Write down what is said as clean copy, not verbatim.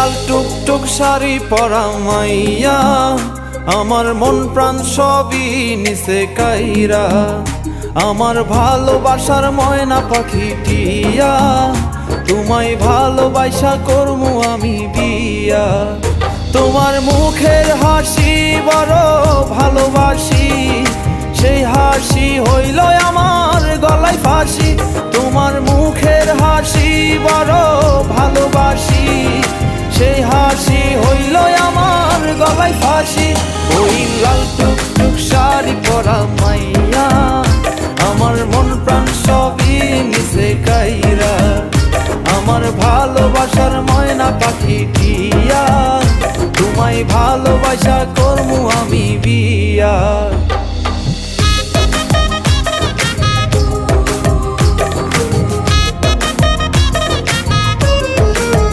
লাল টুকটুক শাড়ি পরা মাইয়া, আমার মন প্রাণ সবই নিছে কাইরা। আমার ভালোবাসার ময়না পাখি টিয়া, তোমায় ভালোবাসা করমু আমি বিয়া। তোমার মুখের হাসি বড় ভালোবাসি, সেই হাসি হইল আমার গলায় ফাঁসি। তোমার মুখের হাসি বড় ভালোবাসি, সেই হাসি হইল আমার গলায় ফাঁসি। ওই লাল টুকটুক শাড়ি পরা মাইয়া, আমার মন প্রাণ সবই নিছে কাইরা। আমার ভালোবাসার ময়না পাখি টিয়া, তোমায় ভালোবাসা করমু আমি বিয়া।